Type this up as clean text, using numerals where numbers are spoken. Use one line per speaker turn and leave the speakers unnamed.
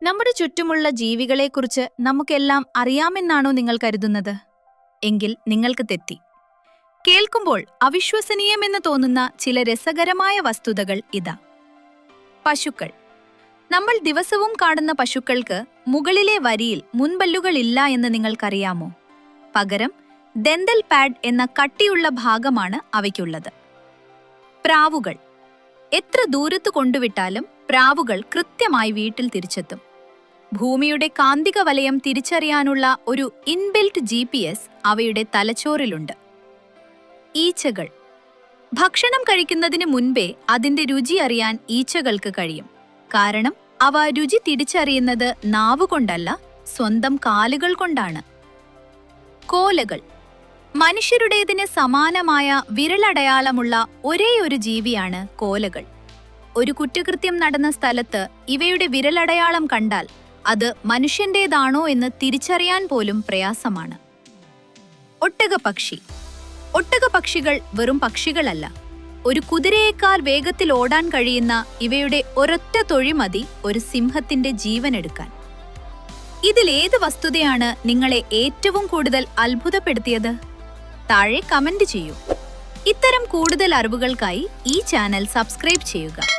നമ്മുടെ ചുറ്റുമുള്ള ജീവികളെക്കുറിച്ച് നമുക്കെല്ലാം അറിയാമെന്നാണോ നിങ്ങൾ കരുതുന്നത്? എങ്കിൽ നിങ്ങൾക്ക് തെറ്റി. കേൾക്കുമ്പോൾ അവിശ്വസനീയമെന്ന് തോന്നുന്ന ചില രസകരമായ വസ്തുതകൾ ഇതാ. പശുക്കൾ. നമ്മൾ ദിവസവും കാണുന്ന പശുക്കൾക്ക് മുകളിലെ വരിയിൽ മുൻപല്ലുകളില്ല എന്ന് നിങ്ങൾക്കറിയാമോ? പകരം ഡെന്തൽ പാഡ് എന്ന കട്ടിയുള്ള ഭാഗമാണ് അവയ്ക്കുള്ളത്. പ്രാവുകൾ. എത്ര ദൂരത്ത് കൊണ്ടുവിട്ടാലും പ്രാവുകൾ കൃത്യമായി വീട്ടിൽ തിരിച്ചെത്തും. ഭൂമിയുടെ കാന്തിക വലയം തിരിച്ചറിയാനുള്ള ഒരു ഇൻബിൽറ്റ് GPS അവയുടെ തലച്ചോറിലുണ്ട്. ഈച്ചകൾ. ഭക്ഷണം കഴിക്കുന്നതിന് മുൻപേ അതിന്റെ രുചി അറിയാൻ ഈച്ചകൾക്ക് കഴിയും. കാരണം അവ രുചി തിരിച്ചറിയുന്നത് നാവുകൊണ്ടല്ല, സ്വന്തം കാലുകൾ കൊണ്ടാണ്. കോലകൾ. മനുഷ്യരുടേതിന് സമാനമായ വിരലടയാളമുള്ള ഒരേയൊരു ജീവിയാണ് കോലകൾ. ഒരു കുറ്റകൃത്യം നടന്ന സ്ഥലത്ത് ഇവയുടെ വിരലടയാളം കണ്ടാൽ അത് മനുഷ്യന്റേതാണോ എന്ന് തിരിച്ചറിയാൻ പോലും പ്രയാസമാണ്. ഒട്ടകപ്പക്ഷി. ഒട്ടകപ്പക്ഷികൾ വെറും പക്ഷികളല്ല. ഒരു കുതിരയേക്കാൾ വേഗത്തിൽ ഓടാൻ കഴിയുന്ന ഇവയുടെ ഒരൊറ്റ തൊഴി മതി ഒരു സിംഹത്തിന്റെ ജീവനെടുക്കാൻ. ഇതിലേത് വസ്തുതയാണ് നിങ്ങളെ ഏറ്റവും കൂടുതൽ അത്ഭുതപ്പെടുത്തിയത്? താഴെ കമന്റ് ചെയ്യൂ. ഇത്തരം കൂടുതൽ അറിവുകൾക്കായി ഈ ചാനൽ സബ്സ്ക്രൈബ് ചെയ്യുക.